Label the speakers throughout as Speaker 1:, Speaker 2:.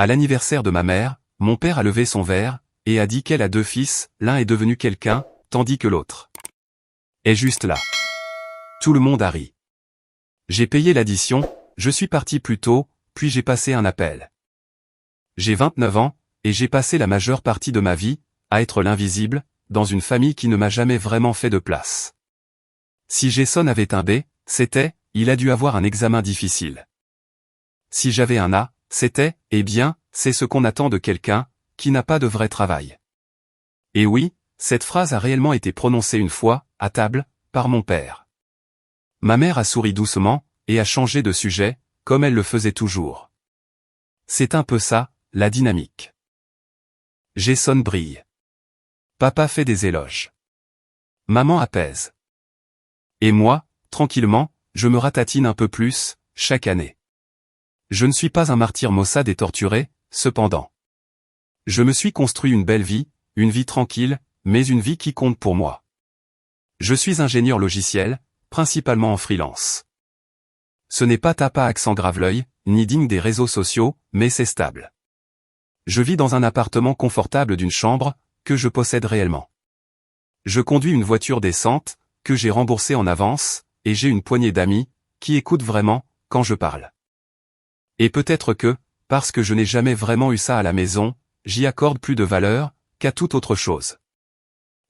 Speaker 1: À l'anniversaire de ma mère, mon père a levé son verre, et a dit qu'elle a 2 fils, l'un est devenu quelqu'un, tandis que l'autre est juste là. Tout le monde a ri. J'ai payé l'addition, je suis parti plus tôt, puis j'ai passé un appel. J'ai 29 ans, et j'ai passé la majeure partie de ma vie, à être l'invisible, dans une famille qui ne m'a jamais vraiment fait de place. Si Jason avait un B, c'était, il a dû avoir un examen difficile. Si j'avais un A, c'était, eh bien, c'est ce qu'on attend de quelqu'un, qui n'a pas de vrai travail. Et oui, cette phrase a réellement été prononcée une fois, à table, par mon père. Ma mère a souri doucement, et a changé de sujet, comme elle le faisait toujours. C'est un peu ça, la dynamique. Jason brille. Papa fait des éloges. Maman apaise. Et moi, tranquillement, je me ratatine un peu plus, chaque année. Je ne suis pas un martyr maussade et torturé, cependant. Je me suis construit une belle vie, une vie tranquille, mais une vie qui compte pour moi. Je suis ingénieur logiciel, principalement en freelance. Ce n'est pas tape à accent grave-l'œil, ni digne des réseaux sociaux, mais c'est stable. Je vis dans un appartement confortable d'une chambre, que je possède réellement. Je conduis une voiture décente, que j'ai remboursée en avance, et j'ai une poignée d'amis, qui écoutent vraiment, quand je parle. Et peut-être que, parce que je n'ai jamais vraiment eu ça à la maison, j'y accorde plus de valeur, qu'à toute autre chose.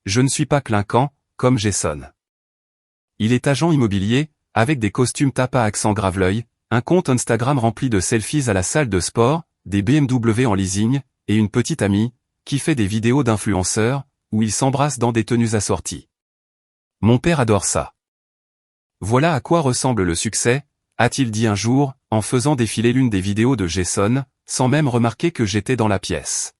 Speaker 1: Je ne suis pas clinquant, comme Jason. Il est agent immobilier, avec des costumes tape à accent grave-l'œil, un compte Instagram rempli de selfies à la salle de sport, des BMW en leasing, et une petite amie, qui fait des vidéos d'influenceurs, où ils s'embrassent dans des tenues assorties. Mon père adore ça. Voilà à quoi ressemble le succès, a-t-il dit un jour, en faisant défiler l'une des vidéos de Jason, sans même remarquer que j'étais dans la pièce.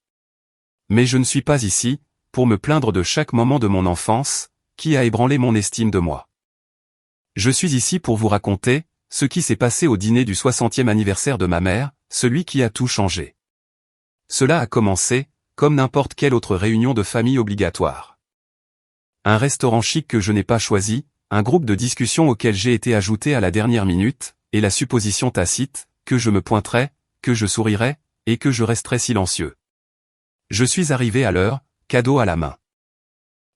Speaker 1: Mais je ne suis pas ici, pour me plaindre de chaque moment de mon enfance, qui a ébranlé mon estime de moi. Je suis ici pour vous raconter, ce qui s'est passé au dîner du 60e anniversaire de ma mère, celui qui a tout changé. Cela a commencé, comme n'importe quelle autre réunion de famille obligatoire. Un restaurant chic que je n'ai pas choisi, un groupe de discussion auquel j'ai été ajouté à la dernière minute, et la supposition tacite, que je me pointerais, que je sourirais, et que je resterais silencieux. Je suis arrivé à l'heure, cadeau à la main.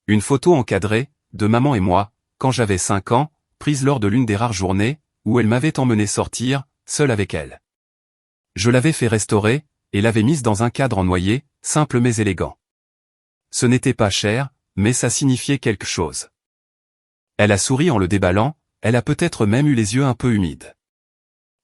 Speaker 1: Une photo encadrée, de maman et moi, quand j'avais 5 ans, prise lors de l'une des rares journées, où elle m'avait emmené sortir, seul avec elle. Je l'avais fait restaurer, et l'avais mise dans un cadre en noyer, simple mais élégant. Ce n'était pas cher, mais ça signifiait quelque chose. Elle a souri en le déballant, elle a peut-être même eu les yeux un peu humides.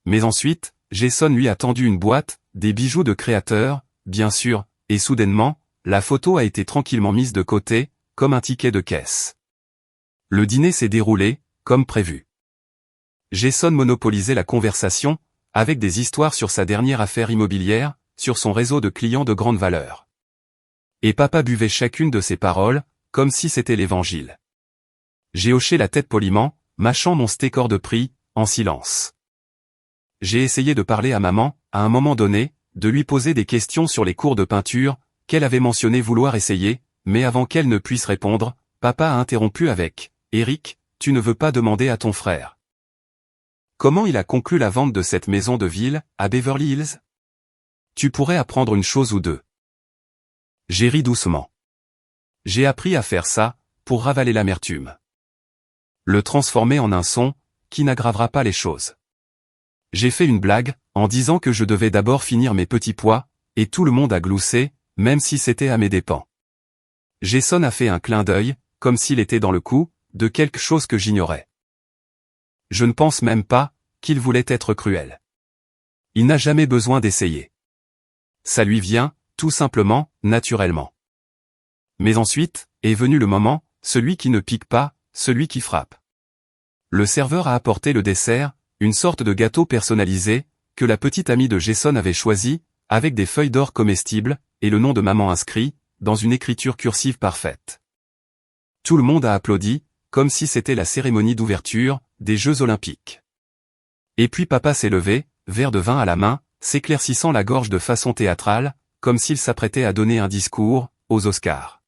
Speaker 1: Mais ensuite, Jason lui a tendu une boîte, des bijoux de créateur, bien sûr, et soudainement, la photo a été tranquillement mise de côté, comme un ticket de caisse. Le dîner s'est déroulé, comme prévu. Jason monopolisait la conversation, avec des histoires sur sa dernière affaire immobilière, sur son réseau de clients de grande valeur. Et papa buvait chacune de ses paroles, comme si c'était l'évangile. J'ai hoché la tête poliment, mâchant mon steak hors de prix, en silence. J'ai essayé de parler à maman, à un moment donné, de lui poser des questions sur les cours de peinture, qu'elle avait mentionné vouloir essayer, mais avant qu'elle ne puisse répondre, papa a interrompu avec « Eric, tu ne veux pas demander à ton frère comment il a conclu la vente de cette maison de ville, à Beverly Hills? Tu pourrais apprendre une chose ou deux. » J'ai ri doucement. J'ai appris à faire ça, pour ravaler l'amertume. Le transformer en un son, qui n'aggravera pas les choses. J'ai fait une blague, en disant que je devais d'abord finir mes petits pois, et tout le monde a gloussé, même si c'était à mes dépens. Jason a fait un clin d'œil, comme s'il était dans le coup, de quelque chose que j'ignorais. Je ne pense même pas, qu'il voulait être cruel. Il n'a jamais besoin d'essayer. Ça lui vient, tout simplement, naturellement. Mais ensuite, est venu le moment, celui qui ne pique pas, celui qui frappe. Le serveur a apporté le dessert, une sorte de gâteau personnalisé, que la petite amie de Jason avait choisi, avec des feuilles d'or comestibles, et le nom de maman inscrit, dans une écriture cursive parfaite. Tout le monde a applaudi, comme si c'était la cérémonie d'ouverture, des Jeux Olympiques. Et puis papa s'est levé, verre de vin à la main, s'éclaircissant la gorge de façon théâtrale, comme s'il s'apprêtait à donner un discours, aux Oscars.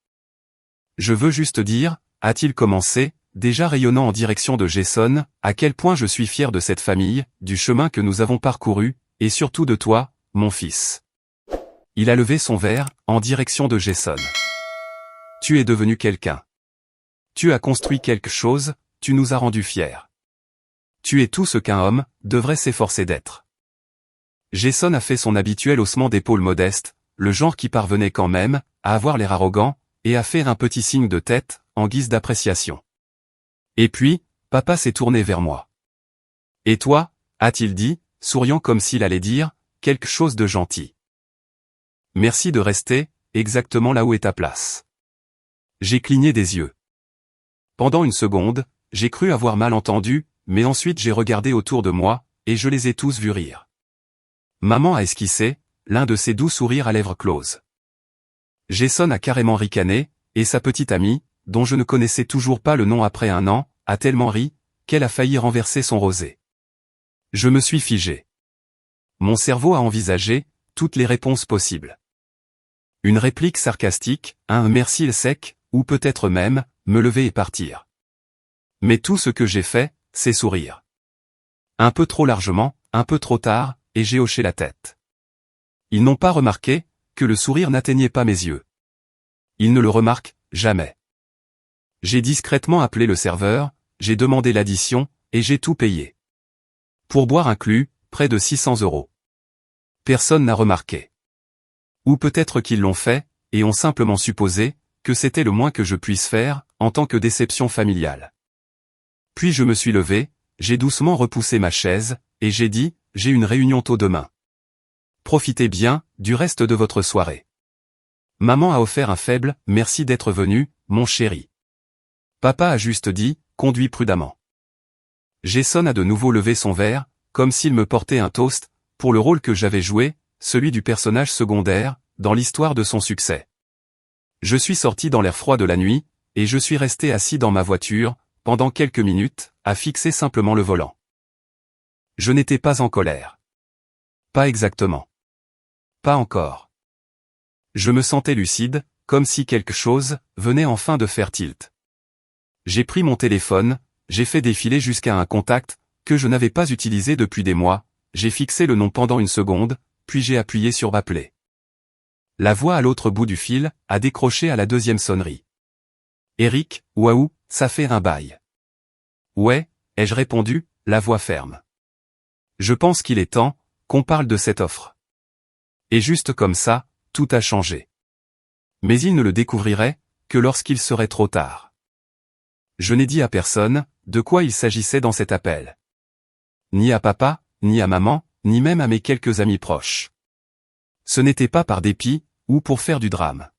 Speaker 1: Je veux juste dire, a-t-il commencé, déjà rayonnant en direction de Jason, à quel point je suis fier de cette famille, du chemin que nous avons parcouru, et surtout de toi, mon fils. Il a levé son verre, en direction de Jason. Tu es devenu quelqu'un. Tu as construit quelque chose, tu nous as rendus fiers. Tu es tout ce qu'un homme devrait s'efforcer d'être. Jason a fait son habituel haussement d'épaules modeste, le genre qui parvenait quand même à avoir l'air arrogant, et à faire un petit signe de tête, en guise d'appréciation. Et puis, papa s'est tourné vers moi. Et toi, a-t-il dit, souriant comme s'il allait dire quelque chose de gentil. Merci de rester exactement là où est ta place. J'ai cligné des yeux. Pendant une seconde, j'ai cru avoir mal entendu, mais ensuite j'ai regardé autour de moi, et je les ai tous vus rire. Maman a esquissé l'un de ses doux sourires à lèvres closes. Jason a carrément ricané, et sa petite amie, dont je ne connaissais toujours pas le nom après un an, a tellement ri, qu'elle a failli renverser son rosé. Je me suis figé. Mon cerveau a envisagé toutes les réponses possibles. Une réplique sarcastique, un merci sec, ou peut-être même, me lever et partir. Mais tout ce que j'ai fait, c'est sourire. Un peu trop largement, un peu trop tard, et j'ai hoché la tête. Ils n'ont pas remarqué que le sourire n'atteignait pas mes yeux. Ils ne le remarquent jamais. J'ai discrètement appelé le serveur, j'ai demandé l'addition, et j'ai tout payé. Pourboire inclus, près de 600 €. Personne n'a remarqué. Ou peut-être qu'ils l'ont fait, et ont simplement supposé que c'était le moins que je puisse faire, en tant que déception familiale. Puis je me suis levé, j'ai doucement repoussé ma chaise, et j'ai dit, j'ai une réunion tôt demain. Profitez bien du reste de votre soirée. Maman a offert un faible « merci d'être venu, mon chéri ». Papa a juste dit « conduis prudemment ». Jason a de nouveau levé son verre, comme s'il me portait un toast, pour le rôle que j'avais joué, celui du personnage secondaire, dans l'histoire de son succès. Je suis sorti dans l'air froid de la nuit, et je suis resté assis dans ma voiture, pendant quelques minutes, à fixer simplement le volant. Je n'étais pas en colère. Pas exactement. Pas encore. Je me sentais lucide, comme si quelque chose venait enfin de faire tilt. J'ai pris mon téléphone, j'ai fait défiler jusqu'à un contact que je n'avais pas utilisé depuis des mois, j'ai fixé le nom pendant une seconde, puis j'ai appuyé sur appeler. La voix à l'autre bout du fil a décroché à la deuxième sonnerie. Eric, waouh, ça fait un bail. Ouais, ai-je répondu, la voix ferme. Je pense qu'il est temps qu'on parle de cette offre. Et juste comme ça, tout a changé. Mais il ne le découvrirait que lorsqu'il serait trop tard. Je n'ai dit à personne de quoi il s'agissait dans cet appel. Ni à papa, ni à maman, ni même à mes quelques amis proches. Ce n'était pas par dépit, ou pour faire du drame.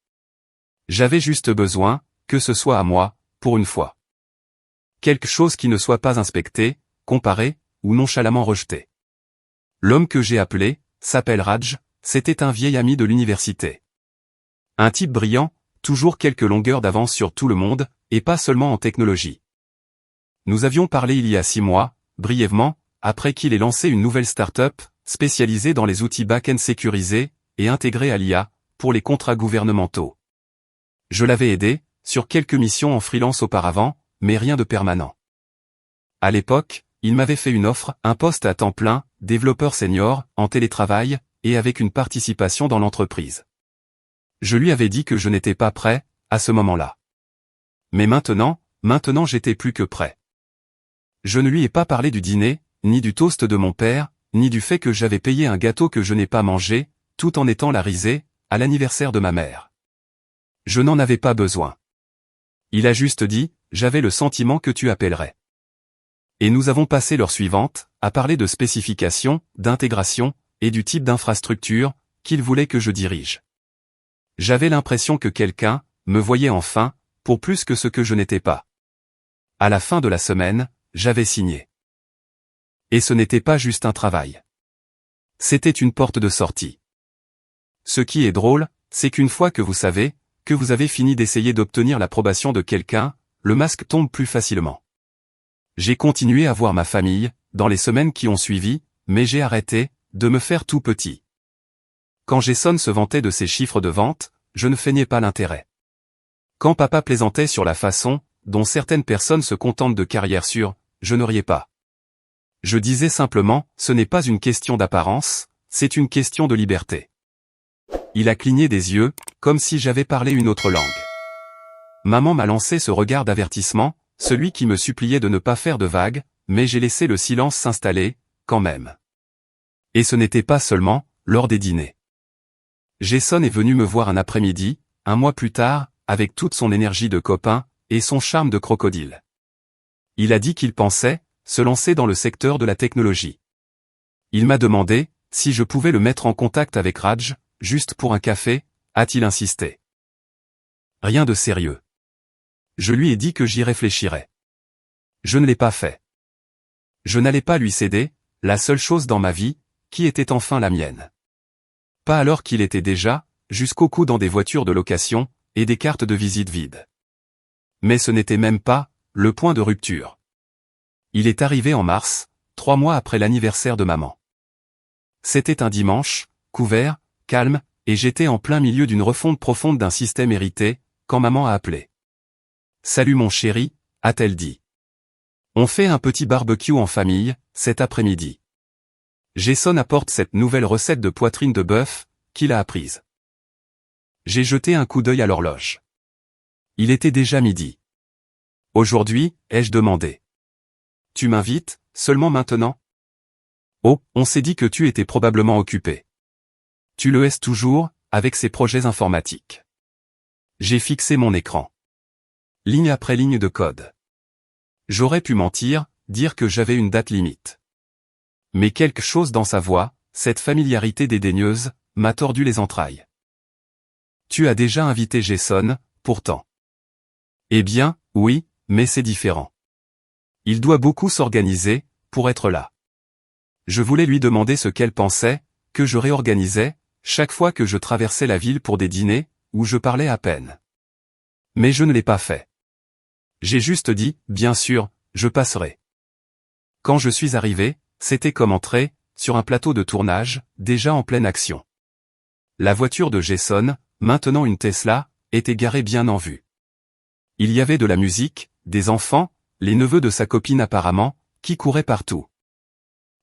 Speaker 1: J'avais juste besoin que ce soit à moi, pour une fois. Quelque chose qui ne soit pas inspecté, comparé, ou nonchalamment rejeté. L'homme que j'ai appelé s'appelle Raj, c'était un vieil ami de l'université. Un type brillant, toujours quelques longueurs d'avance sur tout le monde, et pas seulement en technologie. Nous avions parlé il y a 6 mois, brièvement, après qu'il ait lancé une nouvelle start-up, spécialisée dans les outils back-end sécurisés, et intégrés à l'IA, pour les contrats gouvernementaux. Je l'avais aidé, sur quelques missions en freelance auparavant, mais rien de permanent. À l'époque, il m'avait fait une offre, un poste à temps plein, développeur senior, en télétravail, et avec une participation dans l'entreprise. Je lui avais dit que je n'étais pas prêt, à ce moment-là. Mais maintenant j'étais plus que prêt. Je ne lui ai pas parlé du dîner, ni du toast de mon père, ni du fait que j'avais payé un gâteau que je n'ai pas mangé, tout en étant la risée, à l'anniversaire de ma mère. Je n'en avais pas besoin. Il a juste dit, j'avais le sentiment que tu appellerais. Et nous avons passé l'heure suivante, à parler de spécifications, d'intégration, et du type d'infrastructure qu'il voulait que je dirige. J'avais l'impression que quelqu'un me voyait enfin, pour plus que ce que je n'étais pas. À la fin de la semaine, j'avais signé. Et ce n'était pas juste un travail. C'était une porte de sortie. Ce qui est drôle, c'est qu'une fois que vous savez que vous avez fini d'essayer d'obtenir l'approbation de quelqu'un, le masque tombe plus facilement. J'ai continué à voir ma famille, dans les semaines qui ont suivi, mais j'ai arrêté de me faire tout petit. Quand Jason se vantait de ses chiffres de vente, je ne feignais pas l'intérêt. Quand papa plaisantait sur la façon dont certaines personnes se contentent de carrières sûres, je ne riais pas. Je disais simplement, ce n'est pas une question d'apparence, c'est une question de liberté. Il a cligné des yeux, comme si j'avais parlé une autre langue. Maman m'a lancé ce regard d'avertissement, celui qui me suppliait de ne pas faire de vagues, mais j'ai laissé le silence s'installer, quand même. Et ce n'était pas seulement, lors des dîners. Jason est venu me voir un après-midi, un mois plus tard, avec toute son énergie de copain, et son charme de crocodile. Il a dit qu'il pensait, se lancer dans le secteur de la technologie. Il m'a demandé, si je pouvais le mettre en contact avec Raj, juste pour un café, a-t-il insisté. Rien de sérieux. Je lui ai dit que j'y réfléchirais. Je ne l'ai pas fait. Je n'allais pas lui céder, la seule chose dans ma vie, qui était enfin la mienne. Pas alors qu'il était déjà, jusqu'au cou dans des voitures de location, et des cartes de visite vides. Mais ce n'était même pas, le point de rupture. Il est arrivé en mars, 3 mois après l'anniversaire de maman. C'était un dimanche, couvert, calme, et j'étais en plein milieu d'une refonte profonde d'un système hérité, quand maman a appelé. « Salut mon chéri », a-t-elle dit. On fait un petit barbecue en famille, cet après-midi. Jason apporte cette nouvelle recette de poitrine de bœuf, qu'il a apprise. J'ai jeté un coup d'œil à l'horloge. Il était déjà midi. Aujourd'hui, ai-je demandé. Tu m'invites, seulement maintenant? Oh, on s'est dit que tu étais probablement occupé. Tu le es toujours, avec ces projets informatiques. J'ai fixé mon écran. Ligne après ligne de code. J'aurais pu mentir, dire que j'avais une date limite. Mais quelque chose dans sa voix, cette familiarité dédaigneuse, m'a tordu les entrailles. Tu as déjà invité Jason, pourtant. Eh bien, oui, mais c'est différent. Il doit beaucoup s'organiser, pour être là. Je voulais lui demander ce qu'elle pensait, que je réorganisais, chaque fois que je traversais la ville pour des dîners, où je parlais à peine. Mais je ne l'ai pas fait. J'ai juste dit, bien sûr, je passerai. Quand je suis arrivé, c'était comme entrer, sur un plateau de tournage, déjà en pleine action. La voiture de Jason, maintenant une Tesla, était garée bien en vue. Il y avait de la musique, des enfants, les neveux de sa copine apparemment, qui couraient partout.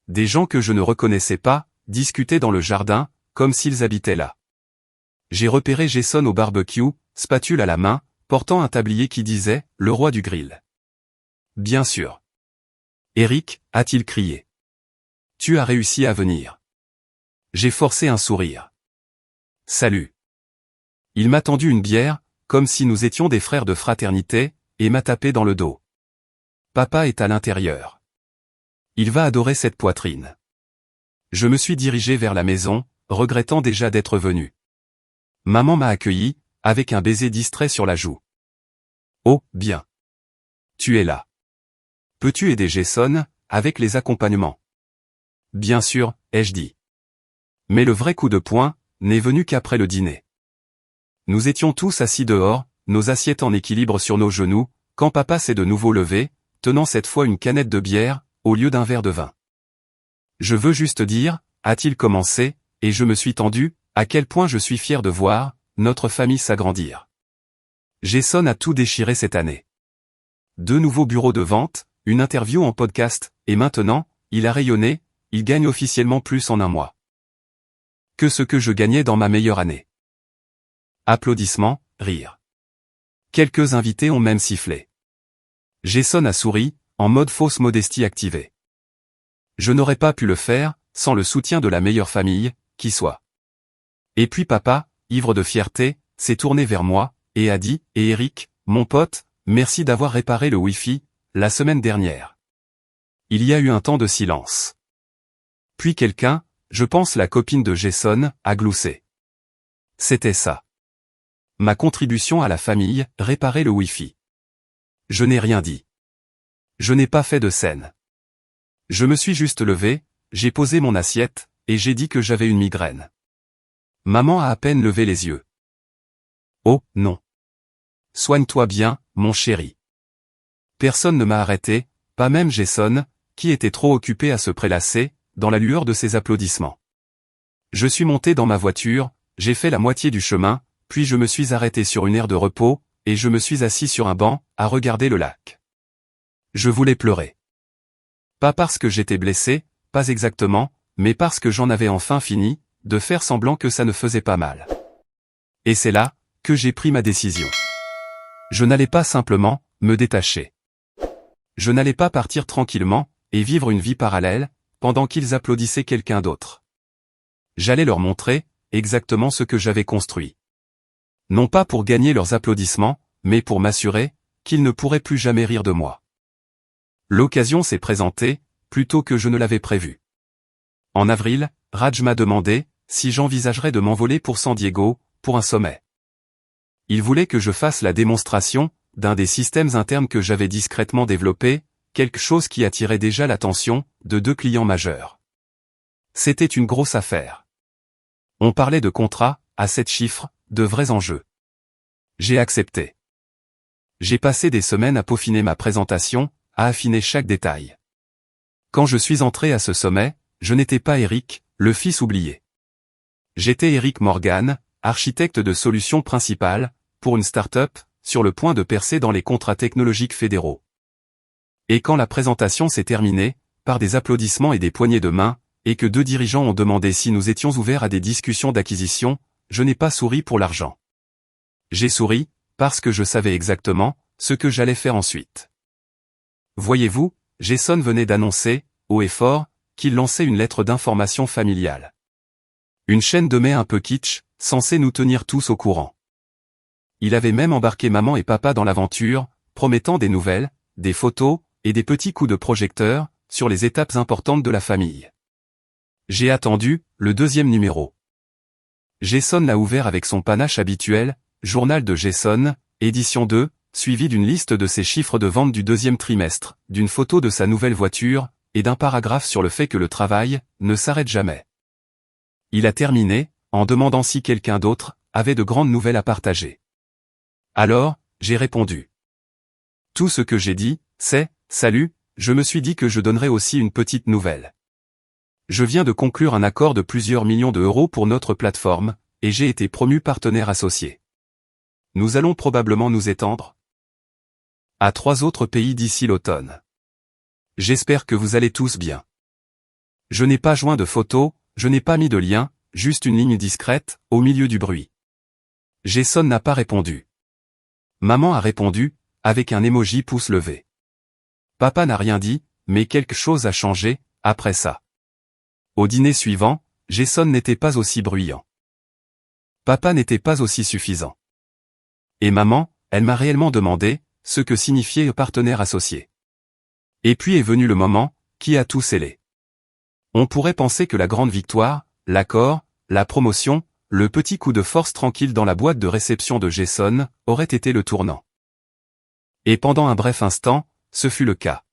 Speaker 1: Des gens que je ne reconnaissais pas, discutaient dans le jardin, comme s'ils habitaient là. J'ai repéré Jason au barbecue, spatule à la main, portant un tablier qui disait « Le roi du grill ». Bien sûr. Eric, a-t-il crié. Tu as réussi à venir. J'ai forcé un sourire. Salut. Il m'a tendu une bière, comme si nous étions des frères de fraternité, et m'a tapé dans le dos. Papa est à l'intérieur. Il va adorer cette poitrine. Je me suis dirigé vers la maison, regrettant déjà d'être venu. Maman m'a accueilli, avec un baiser distrait sur la joue. Oh, bien. Tu es là. Peux-tu aider Jason, avec les accompagnements? Bien sûr, ai-je dit. Mais le vrai coup de poing, n'est venu qu'après le dîner. Nous étions tous assis dehors, nos assiettes en équilibre sur nos genoux, quand papa s'est de nouveau levé, tenant cette fois une canette de bière, au lieu d'un verre de vin. Je veux juste dire, a-t-il commencé, et je me suis tendu, à quel point je suis fier de voir, notre famille s'agrandir. Jason a tout déchiré cette année. 2 nouveaux bureaux de vente, une interview en podcast, et maintenant, il a rayonné, il gagne officiellement plus en un mois que ce que je gagnais dans ma meilleure année. Applaudissements, rires. Quelques invités ont même sifflé. Jason a souri, en mode fausse modestie activée. Je n'aurais pas pu le faire, sans le soutien de la meilleure famille, qui soit. Et puis papa, ivre de fierté, s'est tourné vers moi, et a dit, « Et Eric, mon pote, merci d'avoir réparé le Wi-Fi, la semaine dernière. » Il y a eu un temps de silence. Puis quelqu'un, je pense la copine de Jason, a gloussé. C'était ça. Ma contribution à la famille, réparer le Wi-Fi. Je n'ai rien dit. Je n'ai pas fait de scène. Je me suis juste levé, j'ai posé mon assiette, et j'ai dit que j'avais une migraine. Maman a à peine levé les yeux. Oh, non. Soigne-toi bien, mon chéri. Personne ne m'a arrêté, pas même Jason, qui était trop occupé à se prélasser, dans la lueur de ses applaudissements. Je suis monté dans ma voiture, j'ai fait la moitié du chemin, puis je me suis arrêté sur une aire de repos, et je me suis assis sur un banc, à regarder le lac. Je voulais pleurer. Pas parce que j'étais blessé, pas exactement, mais parce que j'en avais enfin fini, de faire semblant que ça ne faisait pas mal. Et c'est là que j'ai pris ma décision. Je n'allais pas simplement me détacher. Je n'allais pas partir tranquillement et vivre une vie parallèle pendant qu'ils applaudissaient quelqu'un d'autre. J'allais leur montrer exactement ce que j'avais construit. Non pas pour gagner leurs applaudissements, mais pour m'assurer qu'ils ne pourraient plus jamais rire de moi. L'occasion s'est présentée, plus tôt que je ne l'avais prévu. En avril, Raj m'a demandé si j'envisagerais de m'envoler pour San Diego, pour un sommet. Il voulait que je fasse la démonstration d'un des systèmes internes que j'avais discrètement développé, quelque chose qui attirait déjà l'attention de 2 clients majeurs. C'était une grosse affaire. On parlait de contrats à 7 chiffres, de vrais enjeux. J'ai accepté. J'ai passé des semaines à peaufiner ma présentation, à affiner chaque détail. Quand je suis entré à ce sommet, je n'étais pas Eric, le fils oublié. J'étais Eric Morgan, architecte de solutions principales, pour une start-up, sur le point de percer dans les contrats technologiques fédéraux. Et quand la présentation s'est terminée, par des applaudissements et des poignées de main, et que 2 dirigeants ont demandé si nous étions ouverts à des discussions d'acquisition, je n'ai pas souri pour l'argent. J'ai souri, parce que je savais exactement ce que j'allais faire ensuite. Voyez-vous, Jason venait d'annoncer, haut et fort, qu'il lançait une lettre d'information familiale. Une chaîne de mails un peu kitsch, censée nous tenir tous au courant. Il avait même embarqué maman et papa dans l'aventure, promettant des nouvelles, des photos, et des petits coups de projecteur, sur les étapes importantes de la famille. J'ai attendu, le 2e numéro. Jason l'a ouvert avec son panache habituel, journal de Jason, édition 2, suivi d'une liste de ses chiffres de vente du 2e trimestre, d'une photo de sa nouvelle voiture, et d'un paragraphe sur le fait que le travail ne s'arrête jamais. Il a terminé, en demandant si quelqu'un d'autre avait de grandes nouvelles à partager. Alors, j'ai répondu. Tout ce que j'ai dit, c'est « Salut, je me suis dit que je donnerais aussi une petite nouvelle. Je viens de conclure un accord de plusieurs millions d'euros pour notre plateforme, et j'ai été promu partenaire associé. Nous allons probablement nous étendre à 3 autres pays d'ici l'automne. J'espère que vous allez tous bien. Je n'ai pas joint de photos, je n'ai pas mis de lien, juste une ligne discrète, au milieu du bruit. Jason n'a pas répondu. Maman a répondu, avec un emoji pouce levé. Papa n'a rien dit, mais quelque chose a changé, après ça. Au dîner suivant, Jason n'était pas aussi bruyant. Papa n'était pas aussi suffisant. Et maman, elle m'a réellement demandé ce que signifiait partenaire associé. Et puis est venu le moment qui a tout scellé. On pourrait penser que la grande victoire, l'accord, la promotion, le petit coup de force tranquille dans la boîte de réception de Jason, aurait été le tournant. Et pendant un bref instant, ce fut le cas.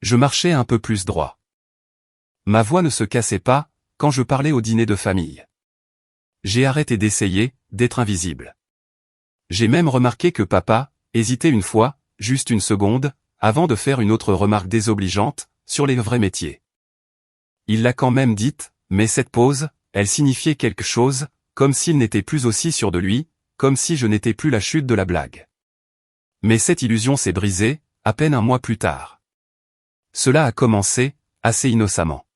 Speaker 1: Je marchais un peu plus droit. Ma voix ne se cassait pas, quand je parlais au dîner de famille. J'ai arrêté d'essayer, d'être invisible. J'ai même remarqué que papa hésitait une fois, juste une seconde, avant de faire une autre remarque désobligeante, sur les vrais métiers. Il l'a quand même dite, mais cette pause, elle signifiait quelque chose, comme s'il n'était plus aussi sûr de lui, comme si je n'étais plus la chute de la blague. Mais cette illusion s'est brisée, à peine un mois plus tard. Cela a commencé, assez innocemment.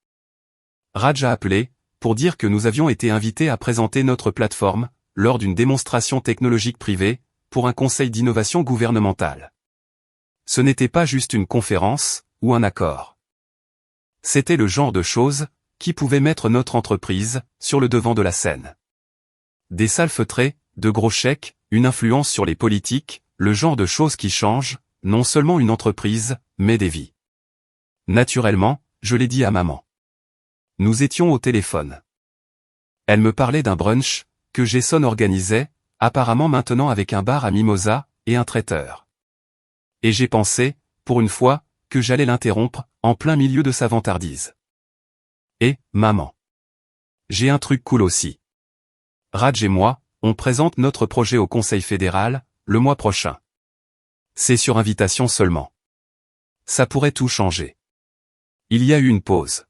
Speaker 1: Raj a appelé, pour dire que nous avions été invités à présenter notre plateforme, lors d'une démonstration technologique privée, pour un conseil d'innovation gouvernementale. Ce n'était pas juste une conférence, ou un accord. C'était le genre de choses, qui pouvait mettre notre entreprise, sur le devant de la scène. Des salles feutrées, de gros chèques, une influence sur les politiques, le genre de choses qui changent, non seulement une entreprise, mais des vies. Naturellement, je l'ai dit à maman. Nous étions au téléphone. Elle me parlait d'un brunch, que Jason organisait, apparemment maintenant avec un bar à mimosa, et un traiteur. Et j'ai pensé, pour une fois, que j'allais l'interrompre, en plein milieu de sa vantardise. Et, maman. J'ai un truc cool aussi. Raj et moi, on présente notre projet au Conseil fédéral, le mois prochain. C'est sur invitation seulement. Ça pourrait tout changer. Il y a eu une pause.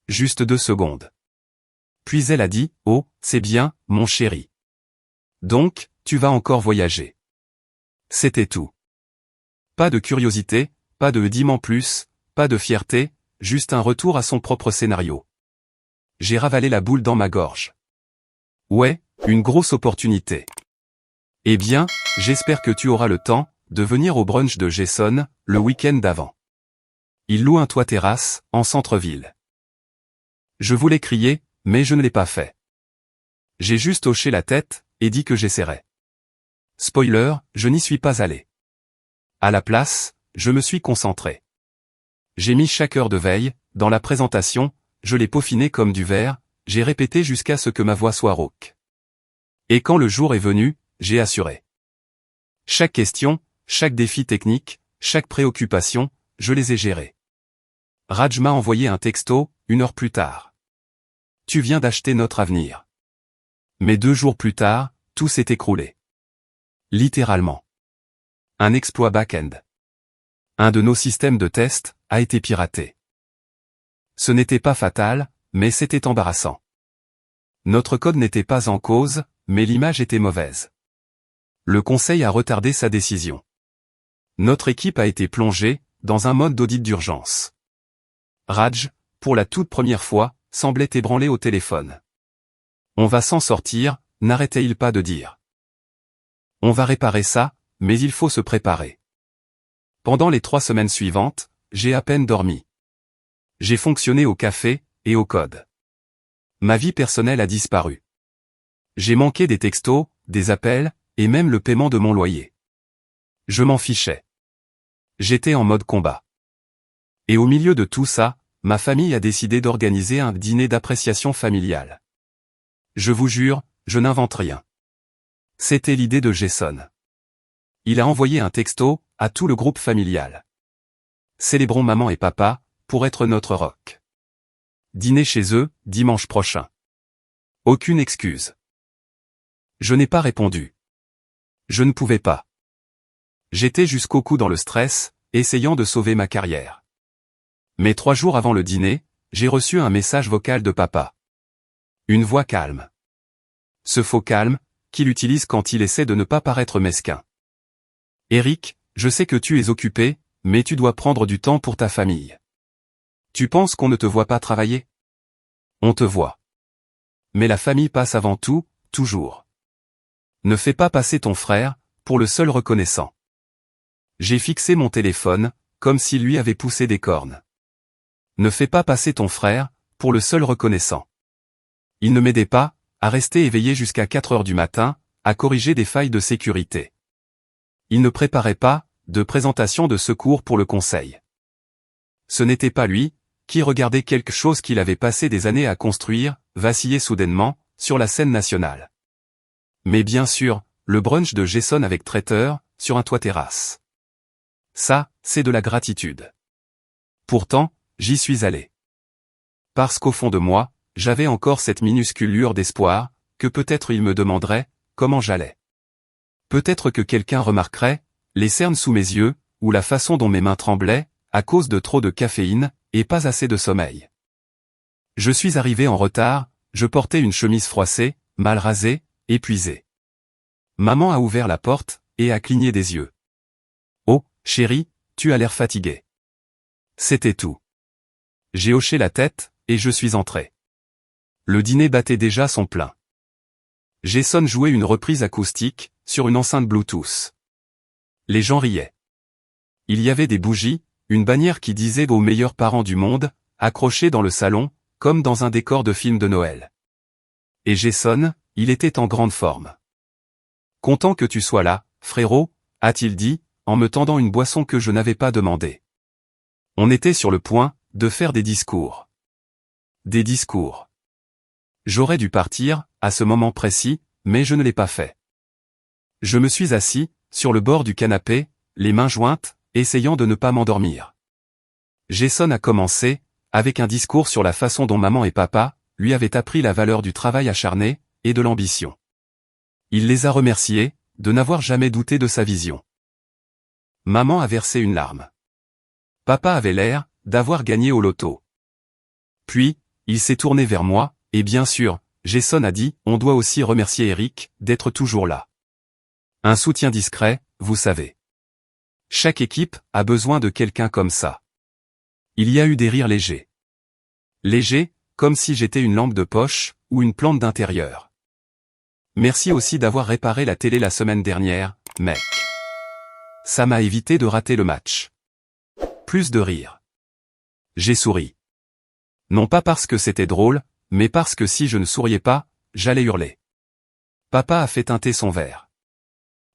Speaker 1: Juste 2 secondes. Puis elle a dit, « Oh, c'est bien, mon chéri. Donc, tu vas encore voyager. » C'était tout. Pas de curiosité, pas de diman plus, pas de fierté, juste un retour à son propre scénario. J'ai ravalé la boule dans ma gorge. Ouais, Une grosse opportunité. Eh bien, j'espère que tu auras le temps de venir au brunch de Jason, le week-end d'avant. Il loue un toit terrasse, en centre-ville. Je voulais crier, mais je ne l'ai pas fait. J'ai juste hoché la tête, et dit que j'essaierais. Spoiler, je n'y suis pas allé. À la place, je me suis concentré. J'ai mis chaque heure de veille, dans la présentation, je l'ai peaufiné comme du verre, j'ai répété jusqu'à ce que ma voix soit rauque. Et quand le jour est venu, j'ai assuré. Chaque question, chaque défi technique, chaque préoccupation, je les ai gérés. Raj m'a envoyé un texto, 1 heure plus tard. Tu viens d'acheter notre avenir. Mais 2 jours plus tard, tout s'est écroulé. Littéralement. Un exploit back-end. Un de nos systèmes de test a été piraté. Ce n'était pas fatal, mais c'était embarrassant. Notre code n'était pas en cause, mais l'image était mauvaise. Le conseil a retardé sa décision. Notre équipe a été plongée dans un mode d'audit d'urgence. Raj, pour la toute première fois, semblait ébranlé au téléphone. On va s'en sortir, n'arrêtait-il pas de dire. On va réparer ça, mais il faut se préparer. Pendant les 3 semaines suivantes, j'ai à peine dormi. J'ai fonctionné au café et au code. Ma vie personnelle a disparu. J'ai manqué des textos, des appels, et même le paiement de mon loyer. Je m'en fichais. J'étais en mode combat. Et au milieu de tout ça, ma famille a décidé d'organiser un dîner d'appréciation familiale. Je vous jure, je n'invente rien. C'était l'idée de Jason. Il a envoyé un texto à tout le groupe familial. Célébrons maman et papa, pour être notre rock. Dîner chez eux, dimanche prochain. Aucune excuse. Je n'ai pas répondu. Je ne pouvais pas. J'étais jusqu'au cou dans le stress, essayant de sauver ma carrière. Mais 3 jours avant le dîner, j'ai reçu un message vocal de papa. Une voix calme. Ce faux calme, qu'il utilise quand il essaie de ne pas paraître mesquin. Eric, je sais que tu es occupé, mais tu dois prendre du temps pour ta famille. Tu penses qu'on ne te voit pas travailler? On te voit. Mais la famille passe avant tout, toujours. Ne fais pas passer ton frère, pour le seul reconnaissant. J'ai fixé mon téléphone, comme s'il lui avait poussé des cornes. Ne fais pas passer ton frère, pour le seul reconnaissant. Il ne m'aidait pas, à rester éveillé jusqu'à 4 heures du matin, à corriger des failles de sécurité. Il ne préparait pas, de présentation de secours pour le conseil. Ce n'était pas lui, qui regardait quelque chose qu'il avait passé des années à construire, vaciller soudainement, sur la scène nationale. Mais bien sûr, le brunch de Jason avec traiteur, sur un toit terrasse. Ça, c'est de la gratitude. Pourtant, j'y suis allé. Parce qu'au fond de moi, j'avais encore cette minuscule lueur d'espoir, que peut-être il me demanderait, comment j'allais. Peut-être que quelqu'un remarquerait, les cernes sous mes yeux, ou la façon dont mes mains tremblaient, à cause de trop de caféine, et pas assez de sommeil. Je suis arrivé en retard, je portais une chemise froissée, mal rasée, épuisée. Maman a ouvert la porte, et a cligné des yeux. Oh, chérie, tu as l'air fatiguée. C'était tout. J'ai hoché la tête, et je suis entré. Le dîner battait déjà son plein. Jason jouait une reprise acoustique, sur une enceinte Bluetooth. Les gens riaient. Il y avait des bougies, une bannière qui disait « aux meilleurs parents du monde », accrochée dans le salon, comme dans un décor de film de Noël. Et Jason, il était en grande forme. « Content que tu sois là, frérot », a-t-il dit, en me tendant une boisson que je n'avais pas demandée. On était sur le point de faire des discours. Des discours. J'aurais dû partir, à ce moment précis, mais je ne l'ai pas fait. Je me suis assis, sur le bord du canapé, les mains jointes, essayant de ne pas m'endormir. Jason a commencé, avec un discours sur la façon dont maman et papa, lui avaient appris la valeur du travail acharné, et de l'ambition. Il les a remerciés, de n'avoir jamais douté de sa vision. Maman a versé une larme. Papa avait l'air, d'avoir gagné au loto. Puis, il s'est tourné vers moi, et bien sûr, Jason a dit, on doit aussi remercier Eric, d'être toujours là. Un soutien discret, vous savez. Chaque équipe a besoin de quelqu'un comme ça. Il y a eu des rires légers. Légers, comme si j'étais une lampe de poche, ou une plante d'intérieur. Merci aussi d'avoir réparé la télé la semaine dernière, mec. Ça m'a évité de rater le match. Plus de rire. J'ai souri. Non pas parce que c'était drôle, mais parce que si je ne souriais pas, j'allais hurler. Papa a fait teinter son verre.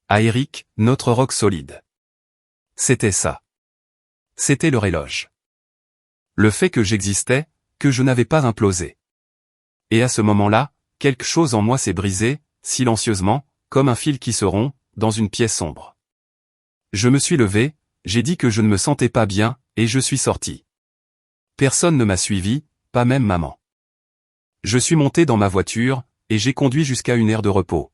Speaker 1: À Eric, notre roc solide. C'était ça. C'était leur éloge. Le fait que j'existais, que je n'avais pas implosé. Et à ce moment-là, quelque chose en moi s'est brisé, silencieusement, comme un fil qui se rompt, dans une pièce sombre. Je me suis levé, j'ai dit que je ne me sentais pas bien, et je suis sorti. Personne ne m'a suivi, pas même maman. Je suis monté dans ma voiture, et j'ai conduit jusqu'à une aire de repos.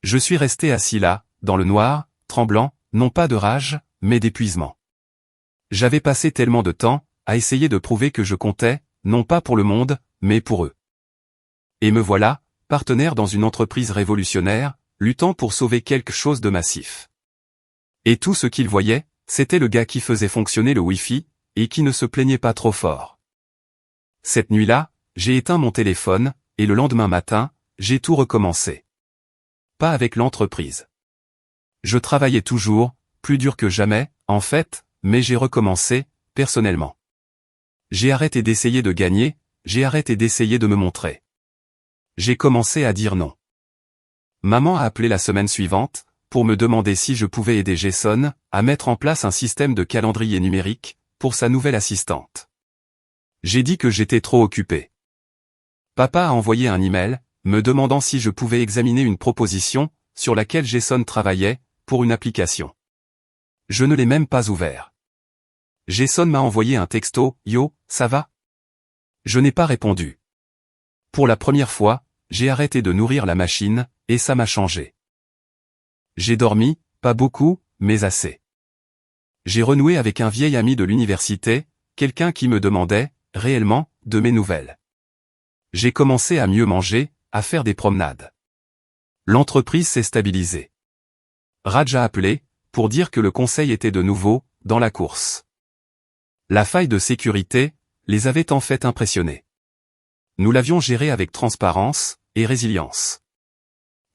Speaker 1: Je suis resté assis là, dans le noir, tremblant, non pas de rage, mais d'épuisement. J'avais passé tellement de temps, à essayer de prouver que je comptais, non pas pour le monde, mais pour eux. Et me voilà, partenaire dans une entreprise révolutionnaire, luttant pour sauver quelque chose de massif. Et tout ce qu'ils voyaient, c'était le gars qui faisait fonctionner le Wi-Fi, et qui ne se plaignait pas trop fort. Cette nuit-là, j'ai éteint mon téléphone, et le lendemain matin, j'ai tout recommencé. Pas avec l'entreprise. Je travaillais toujours, plus dur que jamais, en fait, mais j'ai recommencé, personnellement. J'ai arrêté d'essayer de gagner, j'ai arrêté d'essayer de me montrer. J'ai commencé à dire non. Maman a appelé la semaine suivante, pour me demander si je pouvais aider Jason à mettre en place un système de calendrier numérique, pour sa nouvelle assistante. J'ai dit que j'étais trop occupé. Papa a envoyé un email, me demandant si je pouvais examiner une proposition, sur laquelle Jason travaillait, pour une application. Je ne l'ai même pas ouvert. Jason m'a envoyé un texto, « Yo, ça va ?» Je n'ai pas répondu. Pour la première fois, j'ai arrêté de nourrir la machine, et ça m'a changé. J'ai dormi, pas beaucoup, mais assez. J'ai renoué avec un vieil ami de l'université, quelqu'un qui me demandait, réellement, de mes nouvelles. J'ai commencé à mieux manger, à faire des promenades. L'entreprise s'est stabilisée. Raj a appelé, pour dire que le conseil était de nouveau, dans la course. La faille de sécurité, les avait en fait impressionnés. Nous l'avions géré avec transparence, et résilience.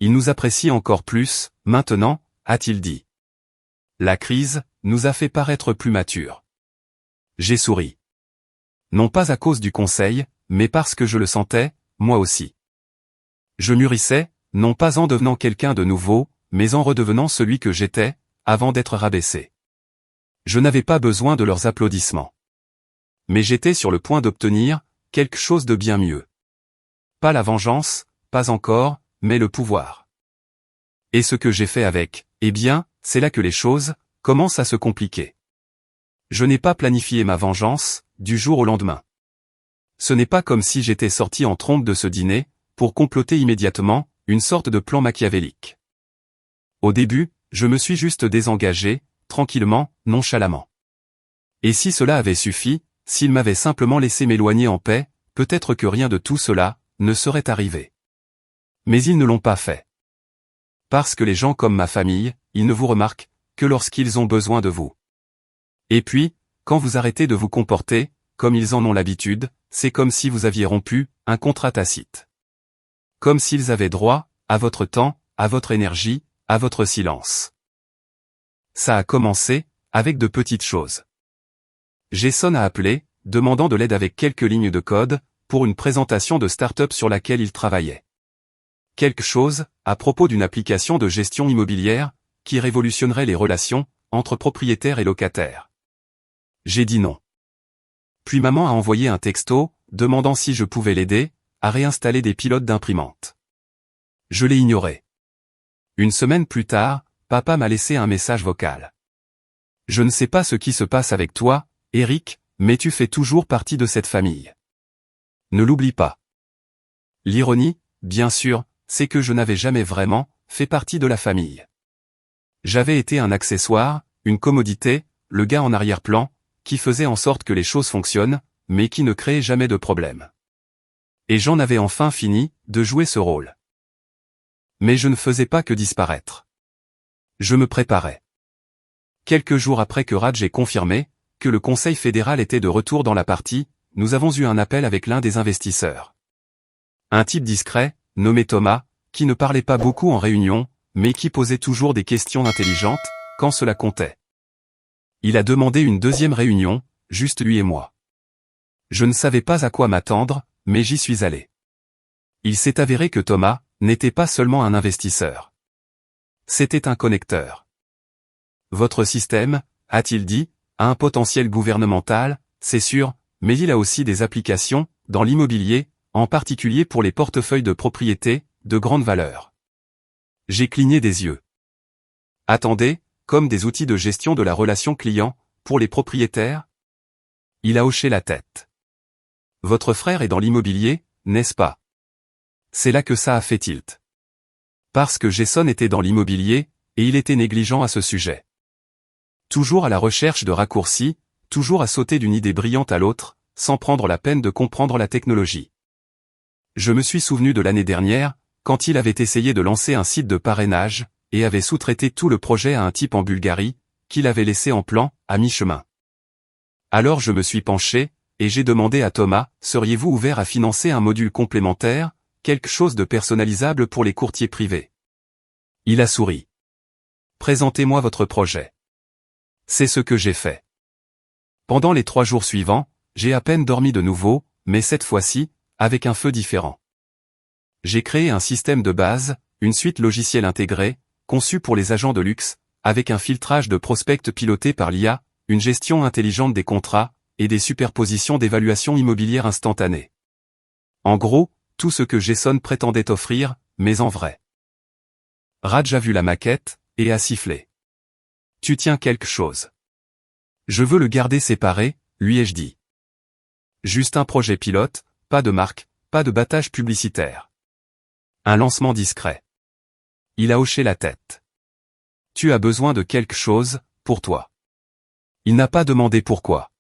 Speaker 1: Il nous apprécie encore plus, maintenant, a-t-il dit. La crise, nous a fait paraître plus matures. J'ai souri. Non pas à cause du conseil, mais parce que je le sentais, moi aussi. Je mûrissais, non pas en devenant quelqu'un de nouveau, mais en redevenant celui que j'étais, avant d'être rabaissé. Je n'avais pas besoin de leurs applaudissements. Mais j'étais sur le point d'obtenir quelque chose de bien mieux. Pas la vengeance, pas encore, mais le pouvoir. Et ce que j'ai fait avec, eh bien, c'est là que les choses commencent à se compliquer. Je n'ai pas planifié ma vengeance, du jour au lendemain. Ce n'est pas comme si j'étais sorti en trompe de ce dîner, pour comploter immédiatement, une sorte de plan machiavélique. Au début, je me suis juste désengagé, tranquillement, nonchalamment. Et si cela avait suffi, s'ils m'avaient simplement laissé m'éloigner en paix, peut-être que rien de tout cela ne serait arrivé. Mais ils ne l'ont pas fait. Parce que les gens comme ma famille, ils ne vous remarquent que lorsqu'ils ont besoin de vous. Et puis, quand vous arrêtez de vous comporter, comme ils en ont l'habitude, c'est comme si vous aviez rompu un contrat tacite. Comme s'ils avaient droit à votre temps, à votre énergie, à votre silence. Ça a commencé avec de petites choses. Jason a appelé, demandant de l'aide avec quelques lignes de code, pour une présentation de start-up sur laquelle il travaillait. Quelque chose, à propos d'une application de gestion immobilière, qui révolutionnerait les relations entre propriétaires et locataires. J'ai dit non. Puis maman a envoyé un texto, demandant si je pouvais l'aider à réinstaller des pilotes d'imprimante. Je l'ai ignoré. Une semaine plus tard, papa m'a laissé un message vocal. Je ne sais pas ce qui se passe avec toi, Eric, mais tu fais toujours partie de cette famille. Ne l'oublie pas. L'ironie, bien sûr, c'est que je n'avais jamais vraiment fait partie de la famille. J'avais été un accessoire, une commodité, le gars en arrière-plan, qui faisait en sorte que les choses fonctionnent, mais qui ne créait jamais de problème. Et j'en avais enfin fini de jouer ce rôle. Mais je ne faisais pas que disparaître. Je me préparais. Quelques jours après que Raj ait confirmé que le Conseil fédéral était de retour dans la partie, nous avons eu un appel avec l'un des investisseurs. Un type discret, nommé Thomas, qui ne parlait pas beaucoup en réunion, mais qui posait toujours des questions intelligentes, quand cela comptait. Il a demandé une deuxième réunion, juste lui et moi. Je ne savais pas à quoi m'attendre, mais j'y suis allé. Il s'est avéré que Thomas n'était pas seulement un investisseur. C'était un connecteur. Votre système, a-t-il dit, a un potentiel gouvernemental, c'est sûr, mais il a aussi des applications, dans l'immobilier, en particulier pour les portefeuilles de propriété, de grande valeur. J'ai cligné des yeux. Attendez, comme des outils de gestion de la relation client, pour les propriétaires? Il a hoché la tête. Votre frère est dans l'immobilier, n'est-ce pas? C'est là que ça a fait tilt. Parce que Jason était dans l'immobilier, et il était négligent à ce sujet. Toujours à la recherche de raccourcis, toujours à sauter d'une idée brillante à l'autre, sans prendre la peine de comprendre la technologie. Je me suis souvenu de l'année dernière, quand il avait essayé de lancer un site de parrainage, et avait sous-traité tout le projet à un type en Bulgarie, qu'il avait laissé en plan, à mi-chemin. Alors je me suis penché, et j'ai demandé à Thomas, seriez-vous ouvert à financer un module complémentaire, quelque chose de personnalisable pour les courtiers privés? Il a souri. Présentez-moi votre projet. C'est ce que j'ai fait. Pendant les 3 jours suivants, j'ai à peine dormi de nouveau, mais cette fois-ci, avec un feu différent. J'ai créé un système de base, une suite logicielle intégrée, conçue pour les agents de luxe, avec un filtrage de prospects piloté par l'IA, une gestion intelligente des contrats, et des superpositions d'évaluation immobilière instantanée. En gros, tout ce que Jason prétendait offrir, mais en vrai. Raj a vu la maquette, et a sifflé. Tu tiens quelque chose. Je veux le garder séparé, lui ai-je dit. Juste un projet pilote, pas de marque, pas de battage publicitaire. Un lancement discret. Il a hoché la tête. Tu as besoin de quelque chose, pour toi. Il n'a pas demandé pourquoi.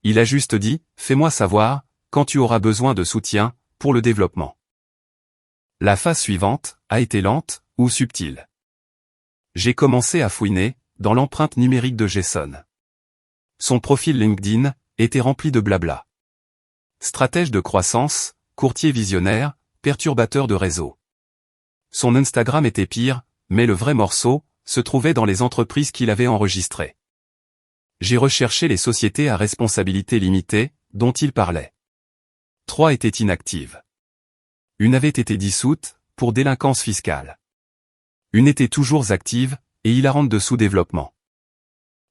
Speaker 1: Il a juste dit, fais-moi savoir, quand tu auras besoin de soutien, pour le développement. La phase suivante, a été lente, ou subtile. J'ai commencé à fouiner, dans l'empreinte numérique de Jason. Son profil LinkedIn, était rempli de blabla. Stratège de croissance, courtier visionnaire, perturbateur de réseau. Son Instagram était pire, mais le vrai morceau, se trouvait dans les entreprises qu'il avait enregistrées. J'ai recherché les sociétés à responsabilité limitée, dont il parlait. 3 étaient inactives. Une avait été dissoute, pour délinquance fiscale. Une était toujours active, et hilarante de sous-développement.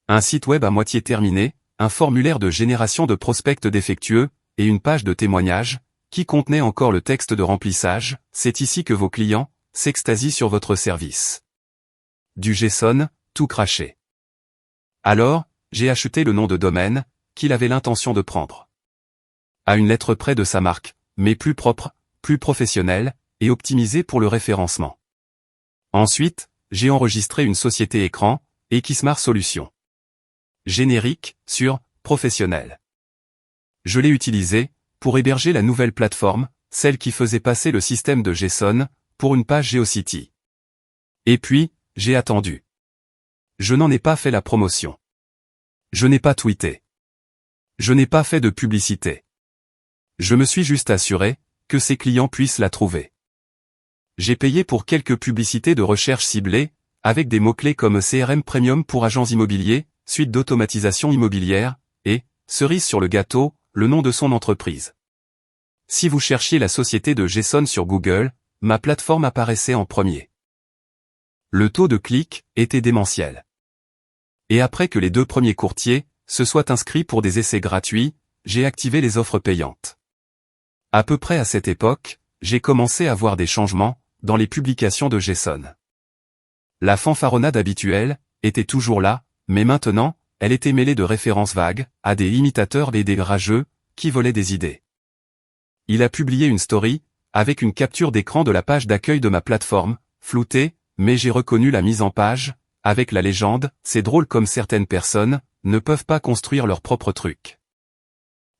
Speaker 1: Un site web à moitié terminé, un formulaire de génération de prospects défectueux, et une page de témoignage, qui contenait encore le texte de remplissage, c'est ici que vos clients s'extasient sur votre service. Du Jason, tout craché. Alors, j'ai acheté le nom de domaine, qu'il avait l'intention de prendre. À une lettre près de sa marque, mais plus propre, plus professionnelle, et optimisée pour le référencement. Ensuite, j'ai enregistré une société écran, Equismart Solutions. Générique, sur, professionnel. Je l'ai utilisé, pour héberger la nouvelle plateforme, celle qui faisait passer le système de Jason, pour une page GeoCity. Et puis, j'ai attendu. Je n'en ai pas fait la promotion. Je n'ai pas tweeté. Je n'ai pas fait de publicité. Je me suis juste assuré, que ses clients puissent la trouver. J'ai payé pour quelques publicités de recherche ciblées, avec des mots-clés comme CRM Premium pour agents immobiliers, suite d'automatisation immobilière, et, cerise sur le gâteau, le nom de son entreprise. Si vous cherchiez la société de Jason sur Google, ma plateforme apparaissait en premier. Le taux de clic était démentiel. Et après que les 2 premiers courtiers se soient inscrits pour des essais gratuits, j'ai activé les offres payantes. À peu près à cette époque, j'ai commencé à voir des changements dans les publications de Jason. La fanfaronnade habituelle était toujours là, mais maintenant, elle était mêlée de références vagues, à des imitateurs et des rageux, qui volaient des idées. Il a publié une story, avec une capture d'écran de la page d'accueil de ma plateforme, floutée, mais j'ai reconnu la mise en page, avec la légende, c'est drôle comme certaines personnes, ne peuvent pas construire leur propre truc.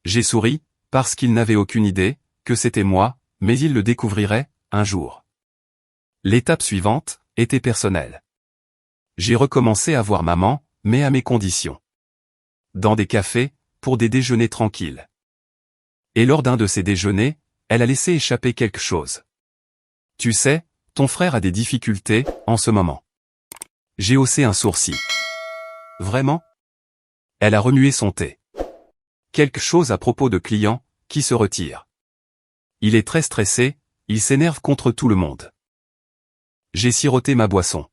Speaker 1: J'ai souri, parce qu'il n'avait aucune idée, que c'était moi, mais il le découvrirait, un jour. L'étape suivante, était personnelle. J'ai recommencé à voir maman, mais à mes conditions. Dans des cafés, pour des déjeuners tranquilles. Et lors d'un de ces déjeuners, elle a laissé échapper quelque chose. Tu sais, Ton frère a des difficultés, en ce moment. J'ai haussé un sourcil. Vraiment? Elle a remué son thé. Quelque chose à propos de clients, qui se retire. Il est très stressé, il s'énerve contre tout le monde. J'ai siroté ma boisson.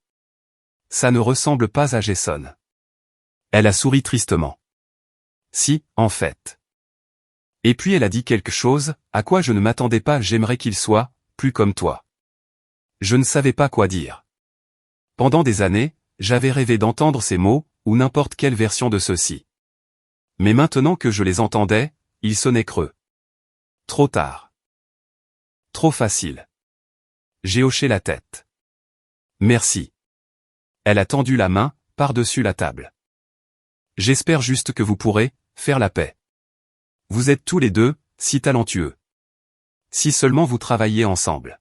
Speaker 1: Ça ne ressemble pas à Jason. Elle a souri tristement. Si, en fait. Et puis elle a dit quelque chose, à quoi je ne m'attendais pas. J'aimerais qu'il soit, plus comme toi. Je ne savais pas quoi dire. Pendant des années, j'avais rêvé d'entendre ces mots, ou n'importe quelle version de ceux-ci. Mais maintenant que je les entendais, ils sonnaient creux. Trop tard. Trop facile. J'ai hoché la tête. Merci. Elle a tendu la main, par-dessus la table. J'espère juste que vous pourrez, faire la paix. Vous êtes tous les deux, si talentueux. Si seulement vous travailliez ensemble.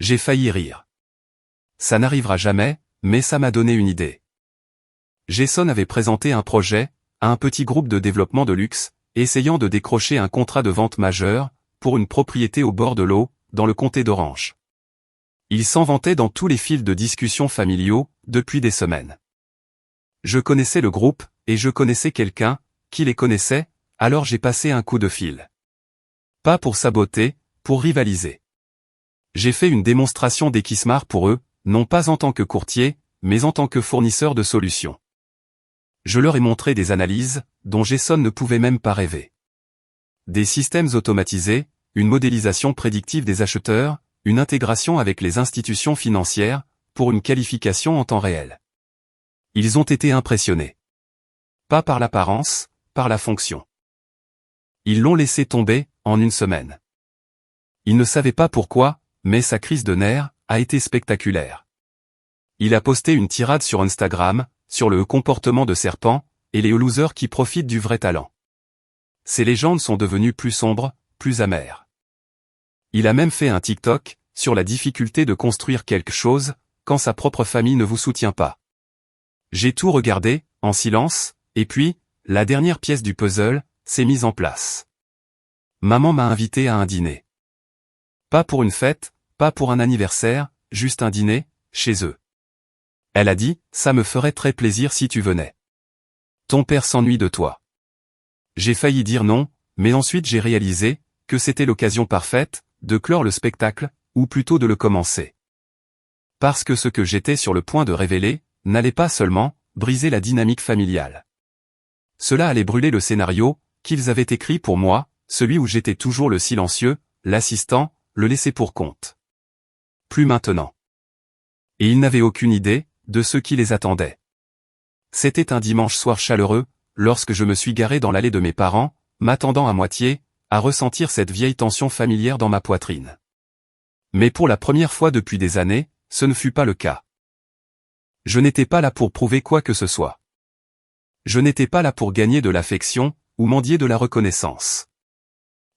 Speaker 1: J'ai failli rire. Ça n'arrivera jamais, mais ça m'a donné une idée. Jason avait présenté un projet, à un petit groupe de développement de luxe, essayant de décrocher un contrat de vente majeur, pour une propriété au bord de l'eau, dans le comté d'Orange. Il s'en vantait dans tous les fils de discussion familiaux, depuis des semaines. Je connaissais le groupe, et je connaissais quelqu'un, qui les connaissait, alors j'ai passé un coup de fil. Pas pour saboter, pour rivaliser. J'ai fait une démonstration d'Equismart pour eux, non pas en tant que courtier, mais en tant que fournisseur de solutions. Je leur ai montré des analyses, dont Jason ne pouvait même pas rêver. Des systèmes automatisés, une modélisation prédictive des acheteurs, une intégration avec les institutions financières, pour une qualification en temps réel. Ils ont été impressionnés. Pas par l'apparence, par la fonction. Ils l'ont laissé tomber, en une semaine. Ils ne savaient pas pourquoi, mais sa crise de nerfs a été spectaculaire. Il a posté une tirade sur Instagram, sur le comportement de serpent, et les losers qui profitent du vrai talent. Ces légendes sont devenues plus sombres, plus amères. Il a même fait un TikTok, sur la difficulté de construire quelque chose, quand sa propre famille ne vous soutient pas. J'ai tout regardé, en silence, et puis, la dernière pièce du puzzle, s'est mise en place. Maman m'a invité à un dîner. Pas pour une fête, pas pour un anniversaire, juste un dîner, chez eux. Elle a dit, ça me ferait très plaisir si tu venais. Ton père s'ennuie de toi. J'ai failli dire non, mais ensuite j'ai réalisé, que c'était l'occasion parfaite, de clore le spectacle, ou plutôt de le commencer. Parce que ce que j'étais sur le point de révéler, n'allait pas seulement, briser la dynamique familiale. Cela allait brûler le scénario, qu'ils avaient écrit pour moi, celui où j'étais toujours le silencieux, l'assistant, le laissé pour compte. Plus maintenant. Et ils n'avaient aucune idée, de ce qui les attendait. C'était un dimanche soir chaleureux, lorsque je me suis garé dans l'allée de mes parents, m'attendant à moitié, à ressentir cette vieille tension familière dans ma poitrine. Mais pour la première fois depuis des années, ce ne fut pas le cas. Je n'étais pas là pour prouver quoi que ce soit. Je n'étais pas là pour gagner de l'affection, ou mendier de la reconnaissance.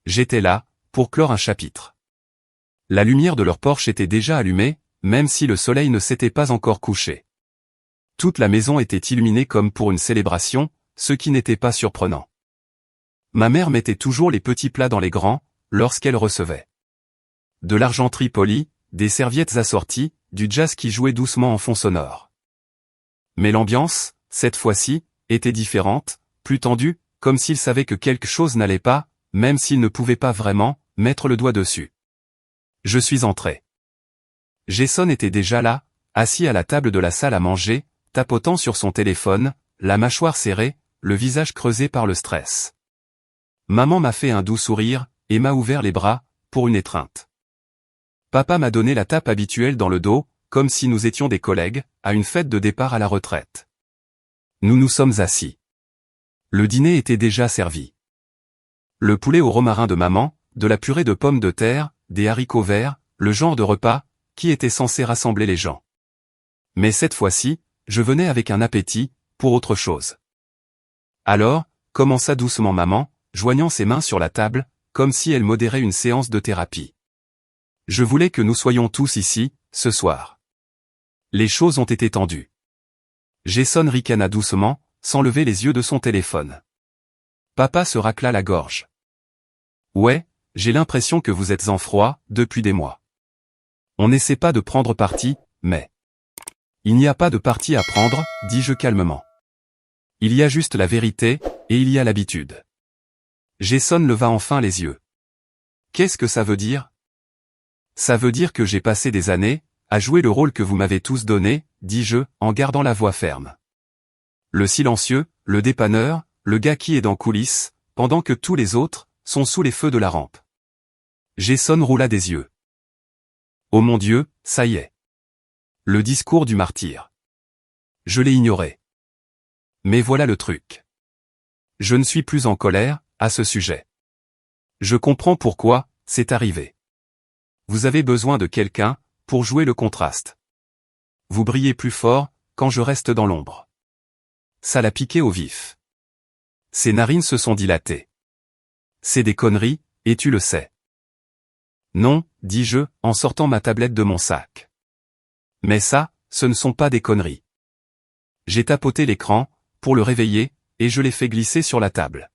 Speaker 1: J'étais là, pour clore un chapitre. La lumière de leur Porsche était déjà allumée, même si le soleil ne s'était pas encore couché. Toute la maison était illuminée comme pour une célébration, ce qui n'était pas surprenant. Ma mère mettait toujours les petits plats dans les grands, lorsqu'elle recevait. De l'argenterie polie, des serviettes assorties, du jazz qui jouait doucement en fond sonore. Mais l'ambiance, cette fois-ci, était différente, plus tendue, comme s'il savait que quelque chose n'allait pas, même s'il ne pouvait pas vraiment, mettre le doigt dessus. Je suis entré. Jason était déjà là, assis à la table de la salle à manger, tapotant sur son téléphone, la mâchoire serrée, le visage creusé par le stress. Maman m'a fait un doux sourire, et m'a ouvert les bras, pour une étreinte. Papa m'a donné la tape habituelle dans le dos, comme si nous étions des collègues, à une fête de départ à la retraite. Nous nous sommes assis. Le dîner était déjà servi. Le poulet au romarin de maman, de la purée de pommes de terre, des haricots verts, le genre de repas, qui était censé rassembler les gens. Mais cette fois-ci, je venais avec un appétit, pour autre chose. Alors, commença doucement maman, joignant ses mains sur la table, comme si elle modérait une séance de thérapie. Je voulais que nous soyons tous ici, ce soir. Les choses ont été tendues. Jason ricana doucement, sans lever les yeux de son téléphone. Papa se racla la gorge. Ouais, j'ai l'impression que vous êtes en froid, depuis des mois. On n'essaie pas de prendre parti, mais... Il n'y a pas de parti à prendre, dis-je calmement. Il y a juste la vérité, et il y a l'habitude. Jason leva enfin les yeux. Qu'est-ce que ça veut dire? Ça veut dire que j'ai passé des années, à jouer le rôle que vous m'avez tous donné, dis-je, en gardant la voix ferme. Le silencieux, le dépanneur, le gars qui est dans coulisses, pendant que tous les autres, sont sous les feux de la rampe. Jason roula des yeux. Oh mon Dieu, ça y est. Le discours du martyr. Je l'ai ignoré. Mais voilà le truc. Je ne suis plus en colère, à ce sujet. Je comprends pourquoi, c'est arrivé. Vous avez besoin de quelqu'un, pour jouer le contraste. Vous brillez plus fort, quand je reste dans l'ombre. Ça l'a piqué au vif. Ses narines se sont dilatées. C'est des conneries, et tu le sais. Non, dis-je, en sortant ma tablette de mon sac. Mais ça, ce ne sont pas des conneries. J'ai tapoté l'écran, pour le réveiller, et je l'ai fait glisser sur la table.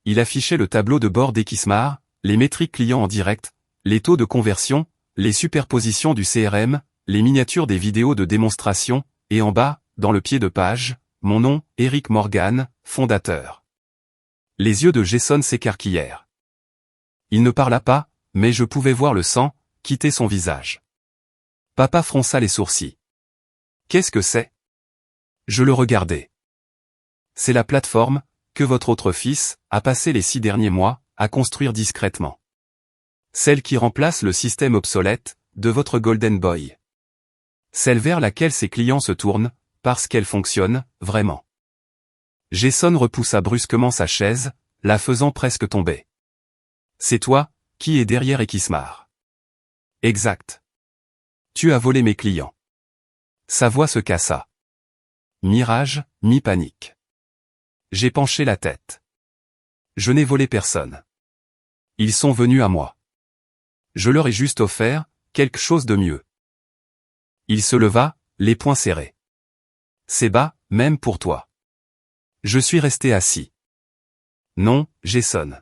Speaker 1: Il affichait le tableau de bord d'Equismart, les métriques clients en direct, les taux de conversion, les superpositions du CRM, les miniatures des vidéos de démonstration, et en bas, dans le pied de page, mon nom, Eric Morgan, fondateur. Les yeux de Jason s'écarquillèrent. Il ne parla pas, mais je pouvais voir le sang quitter son visage. Papa fronça les sourcils. Qu'est-ce que c'est? Je le regardais. C'est la plateforme que votre autre fils a passé les 6 derniers mois à construire discrètement. Celle qui remplace le système obsolète de votre Golden Boy. Celle vers laquelle ses clients se tournent, parce qu'elle fonctionne, vraiment. Jason repoussa brusquement sa chaise, la faisant presque tomber. C'est toi, qui est derrière Equismart. Exact. Tu as volé mes clients. Sa voix se cassa. Mi-rage, mi-panique. J'ai penché la tête. Je n'ai volé personne. Ils sont venus à moi. Je leur ai juste offert quelque chose de mieux. Il se leva, les poings serrés. C'est bas, même pour toi. Je suis resté assis. Non, Jason.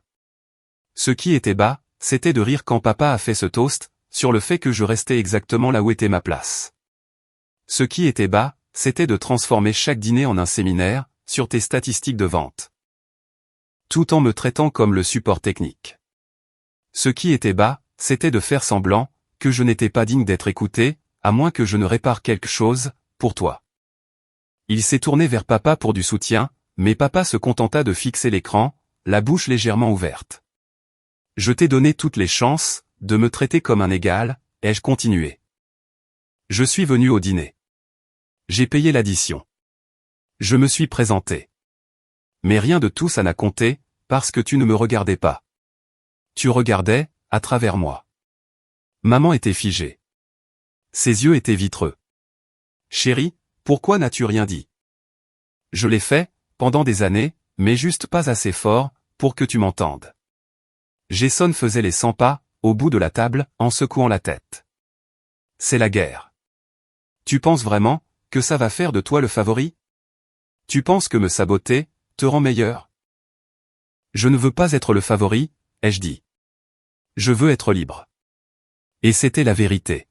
Speaker 1: Ce qui était bas, c'était de rire quand papa a fait ce toast, sur le fait que je restais exactement là où était ma place. Ce qui était bas, c'était de transformer chaque dîner en un séminaire, sur tes statistiques de vente. Tout en me traitant comme le support technique. Ce qui était bas, c'était de faire semblant, que je n'étais pas digne d'être écouté, à moins que je ne répare quelque chose, pour toi. Il s'est tourné vers papa pour du soutien, mais papa se contenta de fixer l'écran, la bouche légèrement ouverte. Je t'ai donné toutes les chances, de me traiter comme un égal, ai-je continué. Je suis venu au dîner. J'ai payé l'addition. Je me suis présenté. Mais rien de tout ça n'a compté, parce que tu ne me regardais pas. Tu regardais, à travers moi. Maman était figée. Ses yeux étaient vitreux. Chérie, pourquoi n'as-tu rien dit? Je l'ai fait, pendant des années, mais juste pas assez fort, pour que tu m'entendes. Jason faisait les 100 pas, au bout de la table, en secouant la tête. C'est la guerre. Tu penses vraiment, que ça va faire de toi le favori? Tu penses que me saboter, te rend meilleur? Je ne veux pas être le favori, ai-je dit. Je veux être libre. Et c'était la vérité.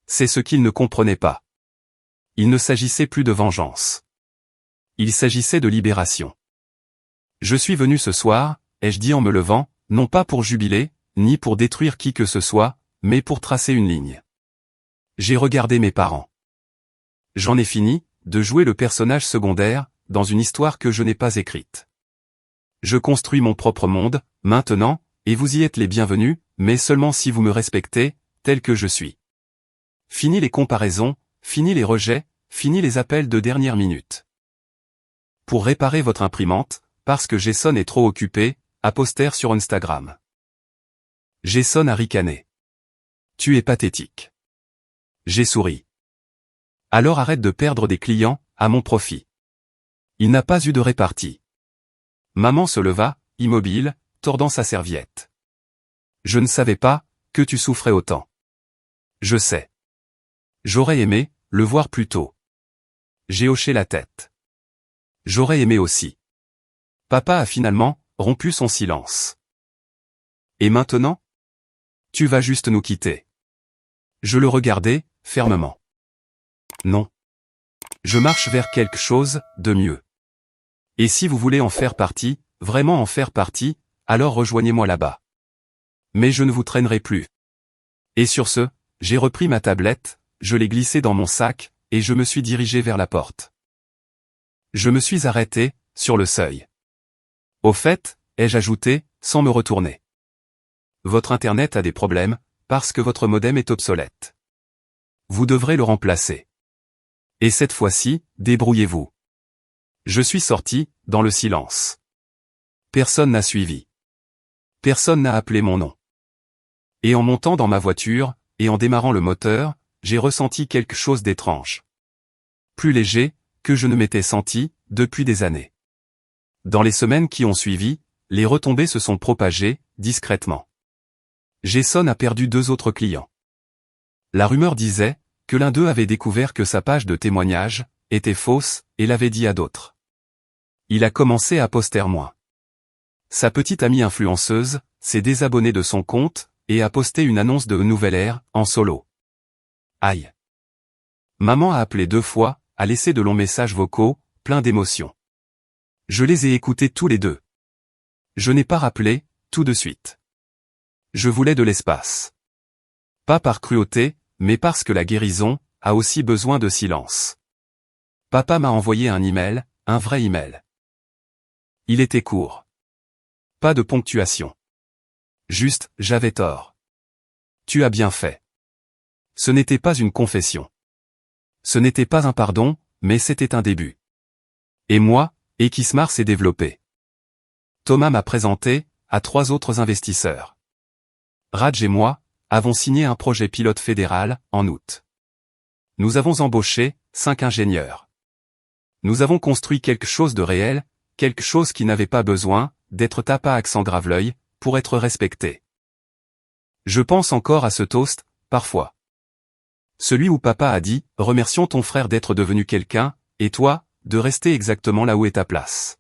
Speaker 1: C'est ce qu'il ne comprenait pas. Il ne s'agissait plus de vengeance. Il s'agissait de libération. Je suis venu ce soir, ai-je dit en me levant, non pas pour jubiler, ni pour détruire qui que ce soit, mais pour tracer une ligne. J'ai regardé mes parents. J'en ai fini, de jouer le personnage secondaire, dans une histoire que je n'ai pas écrite. Je construis mon propre monde, maintenant, et vous y êtes les bienvenus, mais seulement si vous me respectez, tel que je suis. Fini les comparaisons, fini les rejets, fini les appels de dernière minute. Pour réparer votre imprimante, parce que Jason est trop occupé, à poster sur Instagram. Jason a ricané. Tu es pathétique. J'ai souri. Alors arrête de perdre des clients, à mon profit. Il n'a pas eu de répartie. Maman se leva, immobile, tordant sa serviette. Je ne savais pas, que tu souffrais autant. Je sais. J'aurais aimé, le voir plus tôt. J'ai hoché la tête. J'aurais aimé aussi. Papa a finalement, rompu son silence. Et maintenant? Tu vas juste nous quitter. Je le regardais, fermement. Non. Je marche vers quelque chose de mieux. Et si vous voulez en faire partie, vraiment en faire partie, alors rejoignez-moi là-bas. Mais je ne vous traînerai plus. Et sur ce, j'ai repris ma tablette, je l'ai glissée dans mon sac, et je me suis dirigé vers la porte. Je me suis arrêté, sur le seuil. Au fait, ai-je ajouté, sans me retourner. Votre Internet a des problèmes, parce que votre modem est obsolète. Vous devrez le remplacer. Et cette fois-ci, débrouillez-vous. Je suis sorti, dans le silence. Personne n'a suivi. Personne n'a appelé mon nom. Et en montant dans ma voiture, et en démarrant le moteur, j'ai ressenti quelque chose d'étrange. Plus léger, que je ne m'étais senti, depuis des années. Dans les semaines qui ont suivi, les retombées se sont propagées, discrètement. Jason a perdu 2 autres clients. La rumeur disait, que l'un d'eux avait découvert que sa page de témoignage, était fausse, et l'avait dit à d'autres. Il a commencé à poster moins. Sa petite amie influenceuse, s'est désabonnée de son compte, et a posté une annonce de Nouvelle Ère, en solo. Aïe. Maman a appelé 2 fois, a laissé de longs messages vocaux, pleins d'émotions. Je les ai écoutés tous les 2. Je n'ai pas rappelé, tout de suite. Je voulais de l'espace. Pas par cruauté, mais parce que la guérison, a aussi besoin de silence. Papa m'a envoyé un email, un vrai email. Il était court. Pas de ponctuation. Juste, j'avais tort. Tu as bien fait. Ce n'était pas une confession. Ce n'était pas un pardon, mais c'était un début. Et moi, Equismar s'est développé. Thomas m'a présenté, à 3 autres investisseurs. Raj et moi, avons signé un projet pilote fédéral, en août. Nous avons embauché, 5 ingénieurs. Nous avons construit quelque chose de réel, quelque chose qui n'avait pas besoin, d'être tapé à accent grave-l'œil, pour être respecté. Je pense encore à ce toast, parfois. Celui où papa a dit, remercions ton frère d'être devenu quelqu'un, et toi, de rester exactement là où est ta place.